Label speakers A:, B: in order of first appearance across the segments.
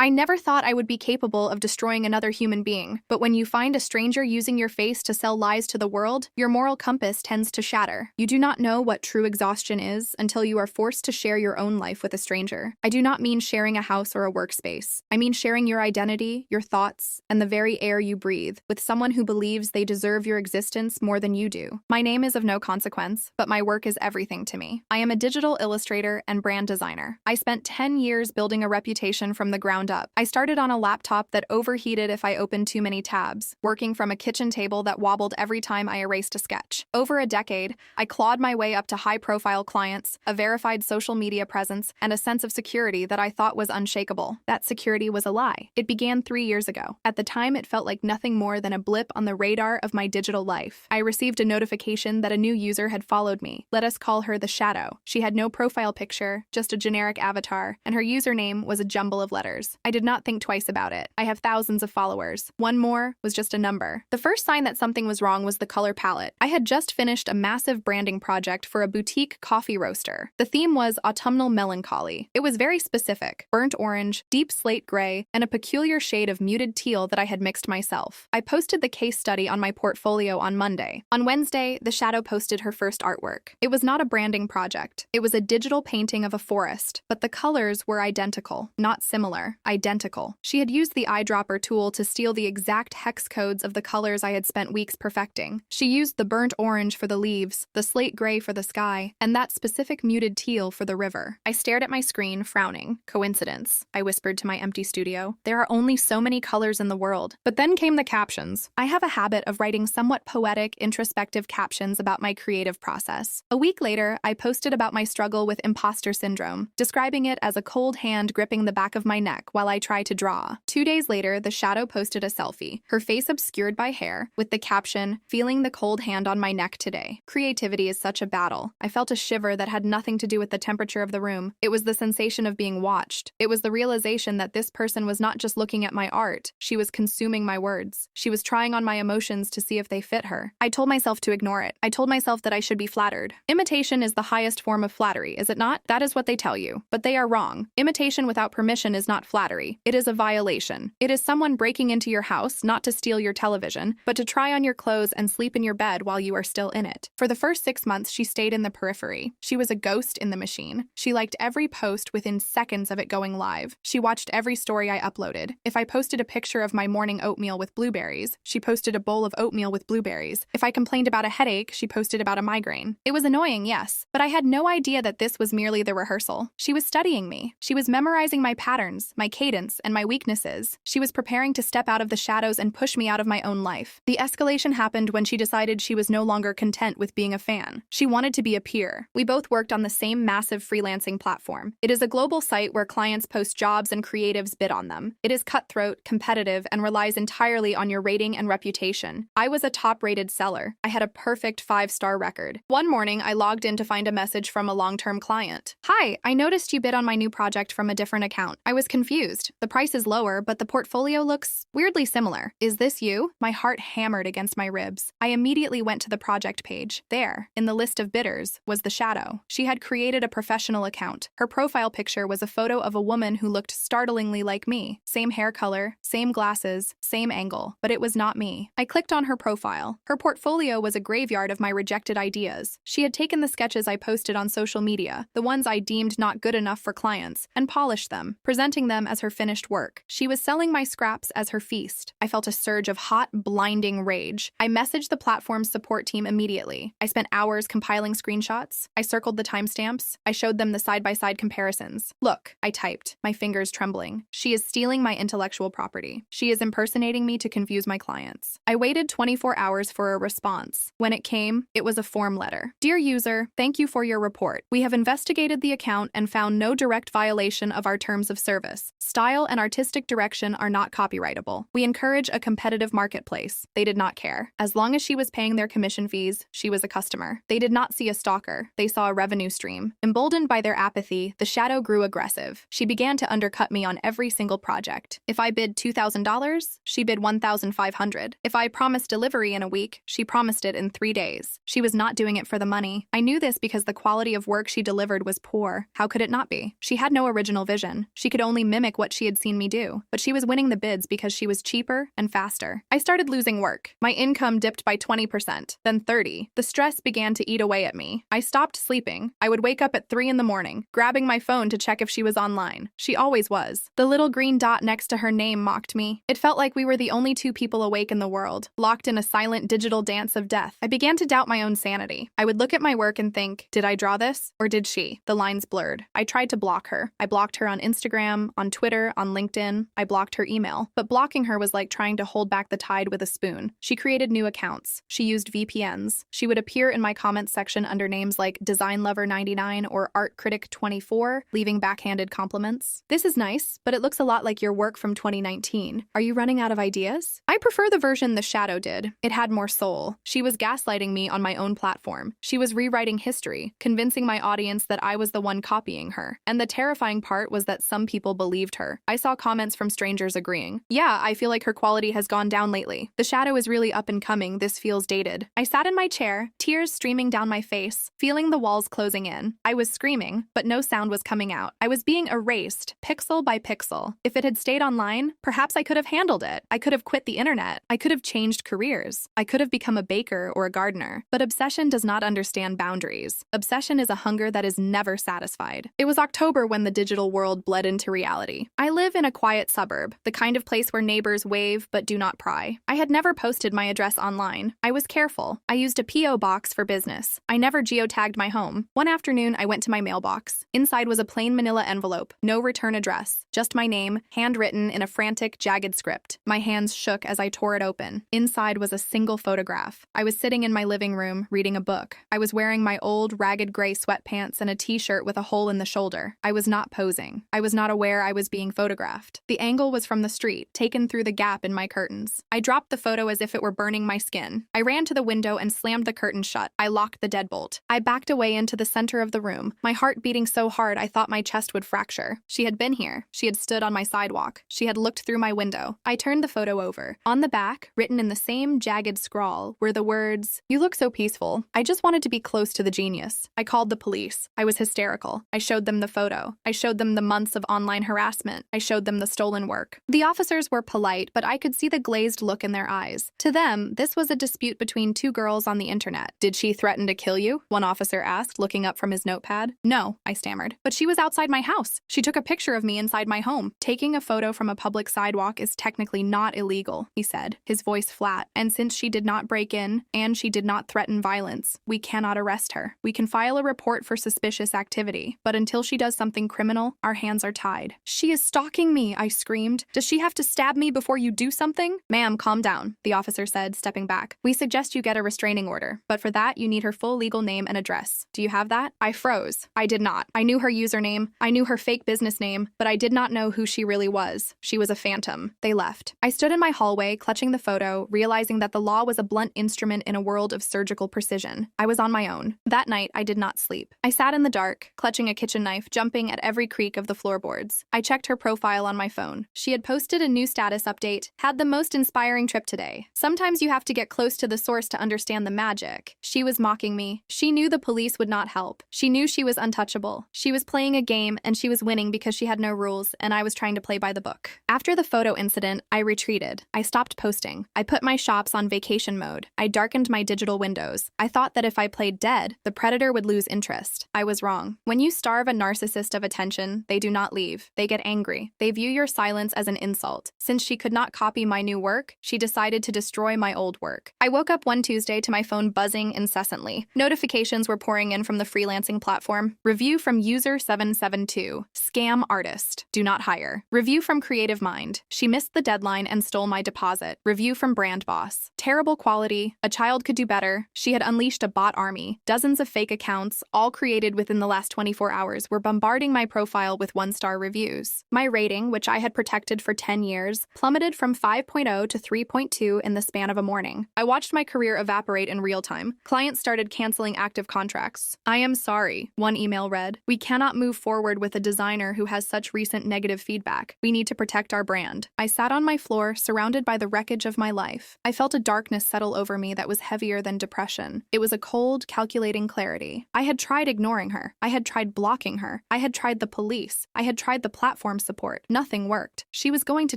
A: I never thought I would be capable of destroying another human being, but when you find a stranger using your face to sell lies to the world, your moral compass tends to shatter. You do not know what true exhaustion is until you are forced to share your own life with a stranger. I do not mean sharing a house or a workspace. I mean sharing your identity, your thoughts, and the very air you breathe with someone who believes they deserve your existence more than you do. My name is of no consequence, but my work is everything to me. I am a digital illustrator and brand designer. I spent 10 years building a reputation from the ground up. I started on a laptop that overheated if I opened too many tabs, working from a kitchen table that wobbled every time I erased a sketch. Over a decade, I clawed my way up to high-profile clients, a verified social media presence, and a sense of security that I thought was unshakable. That security was a lie. It began 3 years ago. At the time, it felt like nothing more than a blip on the radar of my digital life. I received a notification that a new user had followed me. Let us call her the Shadow. She had no profile picture, just a generic avatar, and her username was a jumble of letters. I did not think twice about it. I have thousands of followers. One more was just a number. The first sign that something was wrong was the color palette. I had just finished a massive branding project for a boutique coffee roaster. The theme was autumnal melancholy. It was very specific: burnt orange, deep slate gray, and a peculiar shade of muted teal that I had mixed myself. I posted the case study on my portfolio on Monday. On Wednesday, the Shadow posted her first artwork. It was not a branding project. It was a digital painting of a forest, but the colors were identical, not similar, identical. She had used the eyedropper tool to steal the exact hex codes of the colors I had spent weeks perfecting. She used the burnt orange for the leaves, the slate gray for the sky, and that specific muted teal for the river. I stared at my screen, frowning. Coincidence, I whispered to my empty studio. There are only so many colors in the world. But then came the captions. I have a habit of writing somewhat poetic, introspective captions about my creative process. A week later, I posted about my struggle with imposter syndrome, describing it as a cold hand gripping the back of my neck while I try to draw. 2 days later, the Shadow posted a selfie, her face obscured by hair, with the caption, "Feeling the cold hand on my neck today." Creativity is such a battle. I felt a shiver that had nothing to do with the temperature of the room. It was the sensation of being watched. It was the realization that this person was not just looking at my art, she was consuming my words. She was trying on my emotions to see if they fit her. I told myself to ignore it. I told myself that I should be flattered. Imitation is the highest form of flattery, is it not? That is what they tell you. But they are wrong. Imitation without permission is not flattery. It is a violation. It is someone breaking into your house, not to steal your television, but to try on your clothes and sleep in your bed while you are still in it. For the first 6 months, she stayed in the periphery. She was a ghost in the machine. She liked every post within seconds of it going live. She watched every story I uploaded. If I posted a picture of my morning oatmeal with blueberries, she posted a bowl of oatmeal with blueberries. If I complained about a headache, she posted about a migraine. It was annoying, yes, but I had no idea that this was merely the rehearsal. She was studying me. She was memorizing my patterns, my cadence, and my weaknesses. She was preparing to step out of the shadows and push me out of my own life. The escalation happened when she decided she was no longer content with being a fan. She wanted to be a peer. We both worked on the same massive freelancing platform. It is a global site where clients post jobs and creatives bid on them. It is cutthroat, competitive, and relies entirely on your rating and reputation. I was a top-rated seller. I had a perfect 5-star record. One morning, I logged in to find a message from a long-term client. "Hi, I noticed you bid on my new project from a different account. I was confused. The price is lower, but the portfolio looks weirdly similar. Is this you?" My heart hammered against my ribs. I immediately went to the project page. There, in the list of bidders, was the Shadow. She had created a professional account. Her profile picture was a photo of a woman who looked startlingly like me. Same hair color, same glasses, same angle, but it was not me. I clicked on her profile. Her portfolio was a graveyard of my rejected ideas. She had taken the sketches I posted on social media, the ones I deemed not good enough for clients, and polished them, presenting them as her finished work. She was selling my scraps as her feast. I felt a surge of hot, blinding rage. I messaged the platform's support team immediately. I spent hours compiling screenshots. I circled the timestamps. I showed them the side-by-side comparisons. "Look," I typed, my fingers trembling. "She is stealing my intellectual property. She is impersonating me to confuse my clients." I waited 24 hours for a response. When it came, it was a form letter. "Dear user, thank you for your report. We have investigated the account and found no direct violation of our terms of service. Style and artistic direction direction are not copyrightable. We encourage a competitive marketplace. They did not care. As long as she was paying their commission fees, she was a customer. They did not see a stalker. They saw a revenue stream. Emboldened by their apathy, the shadow grew aggressive. She began to undercut me on every single project. If I bid $2,000, she bid $1,500. If I promised delivery in a week, she promised it in 3 days. She was not doing it for the money. I knew this because the quality of work she delivered was poor. How could it not be? She had no original vision. She could only mimic what she had seen me do. But she was winning the bids because she was cheaper and faster. I started losing work. My income dipped by 20%, then 30%. The stress began to eat away at me. I stopped sleeping. I would wake up at 3 in the morning, grabbing my phone to check if she was online. She always was. The little green dot next to her name mocked me. It felt like we were the only two people awake in the world, locked in a silent digital dance of death. I began to doubt my own sanity. I would look at my work and think, did I draw this? Or did she? The lines blurred. I tried to block her. I blocked her on Instagram, on Twitter, on LinkedIn. I blocked her email. But blocking her was like trying to hold back the tide with a spoon. She created new accounts. She used VPNs. She would appear in my comments section under names like DesignLover99 or ArtCritic24, leaving backhanded compliments. This is nice, but it looks a lot like your work from 2019. Are you running out of ideas? I prefer the version the shadow did. It had more soul. She was gaslighting me on my own platform. She was rewriting history, convincing my audience that I was the one copying her. And the terrifying part was that some people believed her. I saw comments from strangers agreeing. Yeah, I feel like her quality has gone down lately. The shadow is really up and coming. This feels dated. I sat in my chair, tears streaming down my face, feeling the walls closing in. I was screaming, but no sound was coming out. I was being erased, pixel by pixel. If it had stayed online, perhaps I could have handled it. I could have quit the internet. I could have changed careers. I could have become a baker or a gardener. But obsession does not understand boundaries. Obsession is a hunger that is never satisfied. It was October when the digital world bled into reality. I live in a quiet suburb, the kind of place where neighbors wave but do not pry. I had never posted my address online. I was careful. I used a P.O. box for business. I never geotagged my home. One afternoon, I went to my mailbox. Inside was a plain manila envelope, no return address, just my name, handwritten in a frantic, jagged script. My hands shook as I tore it open. Inside was a single photograph. I was sitting in my living room, reading a book. I was wearing my old, ragged gray sweatpants and a t-shirt with a hole in the shoulder. I was not posing. I was not aware I was being photographed. The angle was from the street, taken through the gap in my curtains. I dropped the photo as if it were burning my skin. I ran to the window and slammed the curtain shut. I locked the deadbolt. I backed away into the center of the room, my heart beating so hard I thought my chest would fracture. She had been here. She had stood on my sidewalk. She had looked through my window. I turned the photo over. On the back, written in the same jagged scrawl, were the words, "You look so peaceful. I just wanted to be close to the genius." I called the police. I was hysterical. I showed them the photo. I showed them the months of online harassment. I showed them the stolen work. The officers were polite, but I could see the glazed look in their eyes. To them, this was a dispute between two girls on the internet. "Did she threaten to kill you?" one officer asked, looking up from his notepad. "No," I stammered. "But she was outside my house. She took a picture of me inside my home." "Taking a photo from a public sidewalk is technically not illegal," he said, his voice flat. "And since she did not break in, and she did not threaten violence, we cannot arrest her. We can file a report for suspicious activity, but until she does something criminal, our hands are tied." "She is stalking me," I screamed. "Does she have to stab me before you do something?" "Ma'am, calm down," the officer said, stepping back. "We suggest you get a restraining order, but for that, you need her full legal name and address. Do you have that?" I froze. I did not. I knew her username. I knew her fake business name, but I did not know who she really was. She was a phantom. They left. I stood in my hallway, clutching the photo, realizing that the law was a blunt instrument in a world of surgical precision. I was on my own. That night, I did not sleep. I sat in the dark, clutching a kitchen knife, jumping at every creak of the floorboards. I checked her profile on my phone. She had posted a new status update, "Had the most inspiring trip today. Sometimes you have to get close to the source to understand the magic." She was mocking me. She knew the police would not help. She knew she was untouchable. She was playing a game, and she was winning because she had no rules, and I was trying to play by the book. After the photo incident, I retreated. I stopped posting. I put my shops on vacation mode. I darkened my digital windows. I thought that if I played dead, the predator would lose interest. I was wrong. When you starve a narcissist of attention, they do not leave. They get angry. They view your silence as an insult. Since she could not copy my new work, she decided to destroy my old work. I woke up one Tuesday to my phone buzzing incessantly. Notifications were pouring in from the freelancing platform. Review from user 772. Scam artist. Do not hire. Review from Creative Mind. She missed the deadline and stole my deposit. Review from Brand Boss. Terrible quality. A child could do better. She had unleashed a bot army. Dozens of fake accounts, all created within the last 24 hours, were bombarding my profile with one-star reviews. My rating, which I had protected for 10 years, plummeted from 5.0 to 3.2 in the span of a morning. I watched my career evaporate in real time. Clients started canceling active contracts. "I am sorry," one email read. "We cannot move forward with a designer who has such recent negative feedback. We need to protect our brand." I sat on my floor, surrounded by the wreckage of my life. I felt a darkness settle over me that was heavier than depression. It was a cold, calculating clarity. I had tried ignoring her. I had tried blocking her. I had tried the police. I had tried the platform support. Nothing worked. She was going to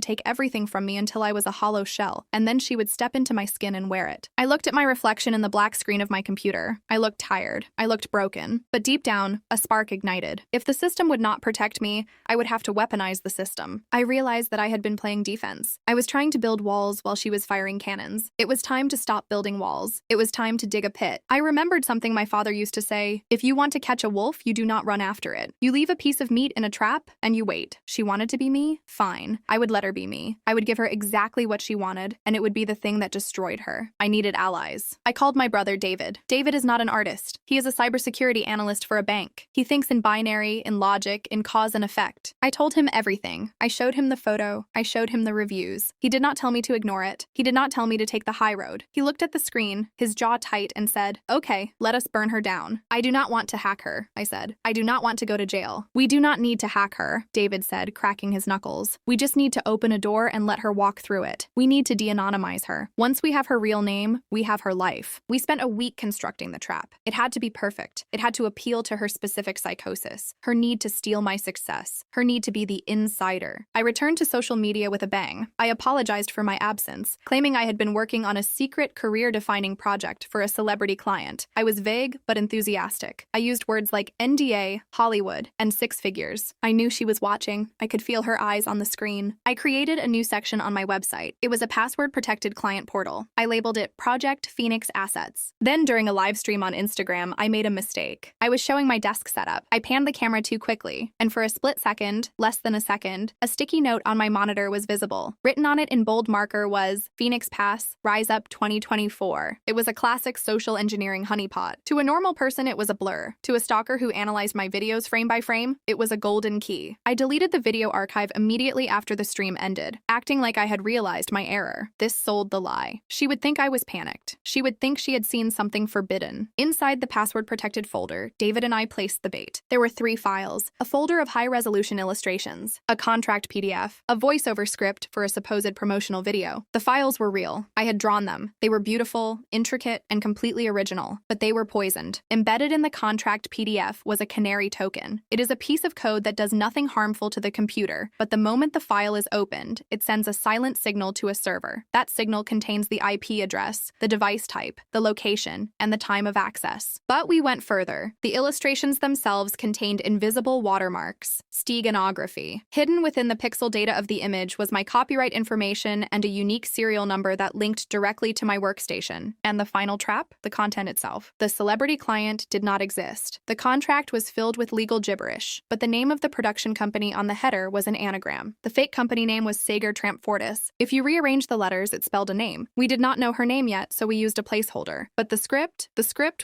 A: take everything from me until I was a hollow shell, and then she would step into my skin and wear it. I looked at my reflection in the black screen of my computer. I looked tired. I looked broken. But deep down, a spark ignited. If the system would not protect me, I would have to weaponize the system. I realized that I had been playing defense. I was trying to build walls while she was firing cannons. It was time to stop building walls. It was time to dig a pit. I remembered something my father used to say: "If you want to catch a wolf, you do not run after it. You leave a piece of meat in a trap, and you wait." She wanted to be me? Fine. I would let her be me. I would give her exactly what she wanted, and it would be the thing that destroyed her. I needed allies. I called my brother David. David is not an artist. He is a cybersecurity analyst for a bank. He thinks in binary, in logic, in cause and effect. I told him everything. I showed him the photo. I showed him the reviews. He did not tell me to ignore it. He did not tell me to take the high road. He looked at the screen, his jaw tight, and said, "Okay, let us burn her down." "I do not want to hack her," I said. "I do not want to go to jail." "We do not need to hack her," David said, cracking his knuckles. "We just need to open a door and let her walk through it. We need to de-anonymize her. Once we have her real name, we have her life." We spent a week constructing the trap. It had to be perfect. It had to appeal to her specific psychosis, her need to steal my success, her need to be the insider. I returned to social media with a bang. I apologized for my absence, claiming I had been working on a secret career-defining project for a celebrity client. I was vague but enthusiastic. I used words like NDA, Hollywood, and six figures. I knew she was watching. I could feel her eyes on the screen. I created a new section on my website. It was a password-protected client portal. I labeled it Project Phoenix Assets. Then during a live stream on Instagram, I made a mistake. I was showing my desk setup. I panned the camera too quickly, and for a split second, less than a second, a sticky note on my monitor was visible. Written on it in bold marker was Phoenix Pass, Rise Up 2024. It was a classic social engineering honeypot. To a normal person, it was a blur. To a stalker who analyzed my videos frame by frame, it was a golden key. I deleted the video archive immediately after the stream ended, acting like I had realized my error. This sold the lie. She would think I was panicked. She would think she had seen something forbidden. Inside the password-protected folder, David and I placed the bait. There were 3 files: a folder of high-resolution illustrations, a contract PDF, a voiceover script for a supposed promotional video. The files were real. I had drawn them. They were beautiful, intricate, and completely original, but they were poisoned. Embedded in the contract PDF was a canary token. It is a piece of code that does nothing harmful to the computer, but the moment the file is opened, it sends a silent signal to a server. That signal contains the IP address, the device type, the location, and the time of access. But we went further. The illustrations themselves contained invisible watermarks, steganography. Hidden within the pixel data of the image was my copyright information and a unique serial number that linked directly to my workstation. And the final trap? The content itself. The celebrity client did not exist. The contract was filled with legal gibberish, but the name of the production company on the header was an anagram. The fake company name was Sager Tramp Fortis. If you rearrange the letters, it spelled a name. We did not know her name yet, so we used a placeholder. But the script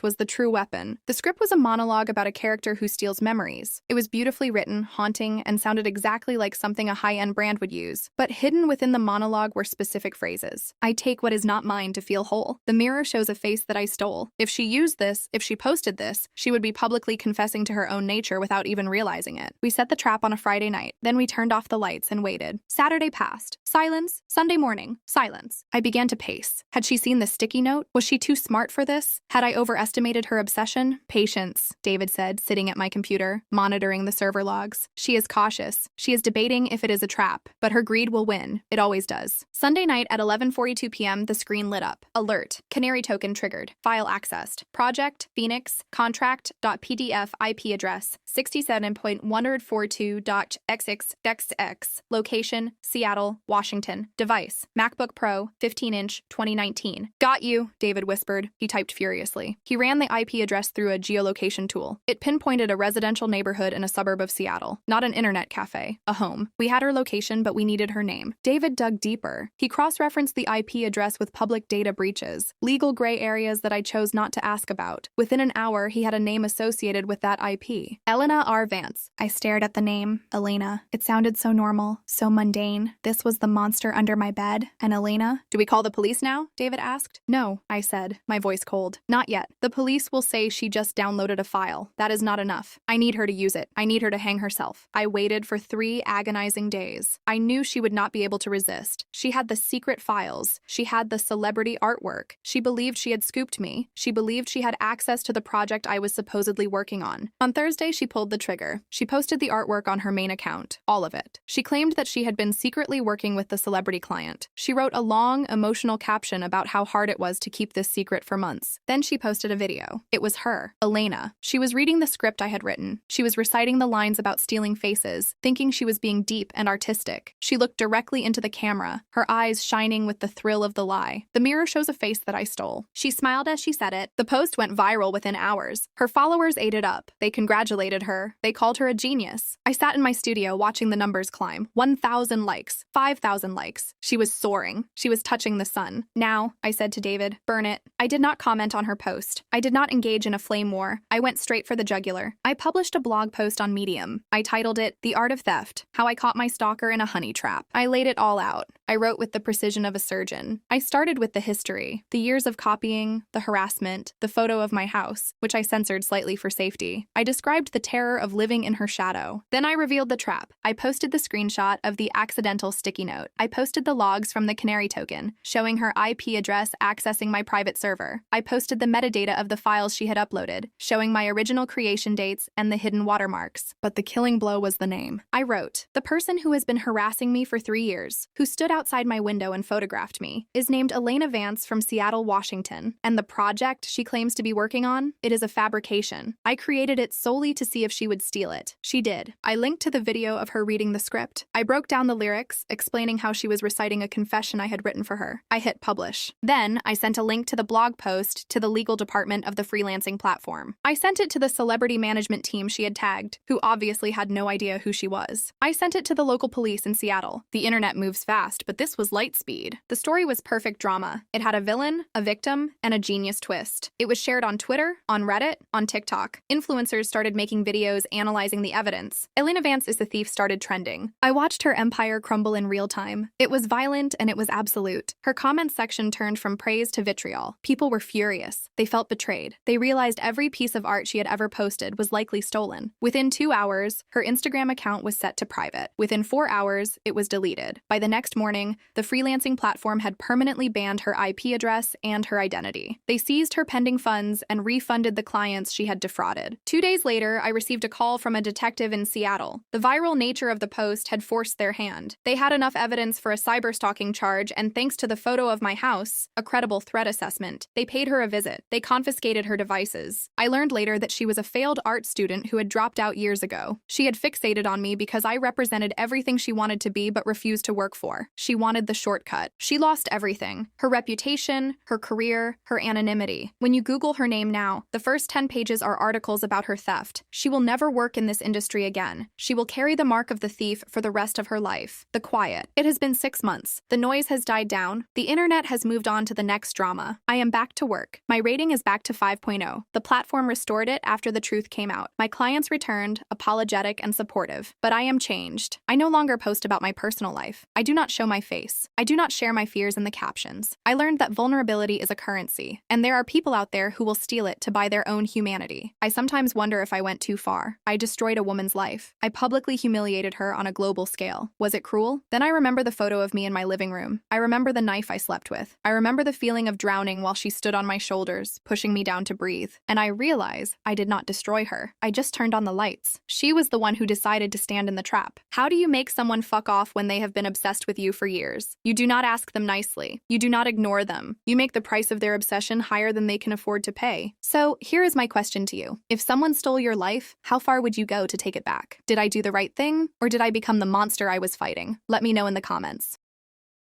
A: was the true weapon. The script was a monologue about a character who steals memories. It was beautifully written, haunting, and sounded exactly like something a high-end brand would use. But hidden within the monologue were specific phrases. "I take what is not mine to feel whole. The mirror shows a face that I stole. If she used this, if she posted this, she would be publicly confessing to her own nature without even realizing it." We set the trap on a Friday night. Then we turned off the lights and waited. Saturday passed. Silence. Sunday morning. Silence. I began to pace. Had she seen the sticky note? Was she too smart for this? Had I overestimated her obsession? "Patience," David said, sitting at my computer, monitoring the server logs. "She is cautious. She is debating if it is a trap, but her greed will win. It always does." Sunday night at 11:42 p.m., the screen lit up. Alert. Canary token triggered. File accessed. Project, Phoenix, contract.pdf IP address, 67.142.xxxx. Location, Seattle, Washington. Device, MacBook Pro, 15-inch, 2019. "Got you," David whispered. He typed furiously. He ran the IP address through a geolocation tool. It pinpointed a residential neighborhood in a suburb of Seattle, not an internet cafe, a home. We had her location, but we needed her name. David dug deeper. He cross-referenced the IP address process with public data breaches, legal gray areas that I chose not to ask about. Within an hour, he had a name associated with that IP. Elena R. Vance. I stared at the name, Elena. It sounded so normal, so mundane. This was the monster under my bed. And Elena? Do we call the police now? David asked. No, I said, my voice cold. Not yet. The police will say she just downloaded a file. That is not enough. I need her to use it. I need her to hang herself. I waited for 3 agonizing days. I knew she would not be able to resist. She had the secret files. She had the celebrity artwork. She believed she had scooped me. She believed she had access to the project I was supposedly working on. On Thursday, she pulled the trigger. She posted the artwork on her main account. All of it. She claimed that she had been secretly working with the celebrity client. She wrote a long, emotional caption about how hard it was to keep this secret for months. Then she posted a video. It was her, Elena. She was reading the script I had written. She was reciting the lines about stealing faces, thinking she was being deep and artistic. She looked directly into the camera, her eyes shining with the thrill of the lie. The mirror shows a face that I stole. She smiled as she said it. The post went viral within hours. Her followers ate it up. They congratulated her. They called her a genius. I sat in my studio watching the numbers climb. 1,000 likes, 5,000 likes. She was soaring. She was touching the sun. Now, I said to David, burn it. I did not comment on her post. I did not engage in a flame war. I went straight for the jugular. I published a blog post on Medium. I titled it, The Art of Theft, How I Caught My Stalker in a Honey Trap. I laid it all out. I wrote with the precision of a surgeon. I started with the history, the years of copying, the harassment, the photo of my house, which I censored slightly for safety. I described the terror of living in her shadow. Then I revealed the trap. I posted the screenshot of the accidental sticky note. I posted the logs from the canary token, showing her IP address accessing my private server. I posted the metadata of the files she had uploaded, showing my original creation dates and the hidden watermarks. But the killing blow was the name. I wrote, the person who has been harassing me for 3 years, who stood outside my window and photographed me, is named Elena Vance from Seattle, Washington. And the project she claims to be working on, it is a fabrication. I created it solely to see if she would steal it. She did. I linked to the video of her reading the script. I broke down the lyrics, explaining how she was reciting a confession I had written for her. I hit publish. Then, I sent a link to the blog post to the legal department of the freelancing platform. I sent it to the celebrity management team she had tagged, who obviously had no idea who she was. I sent it to the local police in Seattle. The internet moves fast, but this was light speed. The story was perfect drama. It had a villain, a victim, and a genius twist. It was shared on Twitter, on Reddit, on TikTok. Influencers started making videos analyzing the evidence. Elena Vance is the thief started trending. I watched her empire crumble in real time. It was violent and it was absolute. Her comments section turned from praise to vitriol. People were furious. They felt betrayed. They realized every piece of art she had ever posted was likely stolen. Within 2 hours, her Instagram account was set to private. Within 4 hours, it was deleted. By the next morning, the freelancing platform had permanently banned her IP address and her identity. They seized her pending funds and refunded the clients she had defrauded. 2 days later, I received a call from a detective in Seattle. The viral nature of the post had forced their hand. They had enough evidence for a cyberstalking charge, and thanks to the photo of my house, a credible threat assessment, they paid her a visit. They confiscated her devices. I learned later that she was a failed art student who had dropped out years ago. She had fixated on me because I represented everything she wanted to be but refused to work for. She wanted the shortcut. She lost everything. Her reputation, her career, her anonymity. When you Google her name now, the first 10 pages are articles about her theft. She will never work in this industry again. She will carry the mark of the thief for the rest of her life. The quiet. It has been 6 months. The noise has died down. The internet has moved on to the next drama. I am back to work. My rating is back to 5.0. The platform restored it after the truth came out. My clients returned, apologetic and supportive. But I am changed. I no longer post about my personal life. I do not show my face. I do not share my fears in the captions. I learned that vulnerability is a currency, and there are people out there who will steal it to buy their own humanity. I sometimes wonder if I went too far. I destroyed a woman's life. I publicly humiliated her on a global scale. Was it cruel? Then I remember the photo of me in my living room. I remember the knife I slept with. I remember the feeling of drowning while she stood on my shoulders, pushing me down to breathe. And I realize I did not destroy her. I just turned on the lights. She was the one who decided to stand in the trap. How do you make someone fuck off when they have been obsessed with you for years? You do not ask them nicely. You do not ignore them. You make the price of their obsession higher than they can afford to pay. So here is my question to you. If someone stole your life, how far would you go to take it back? Did I do the right thing, or did I become the monster I was fighting? Let me know in the comments.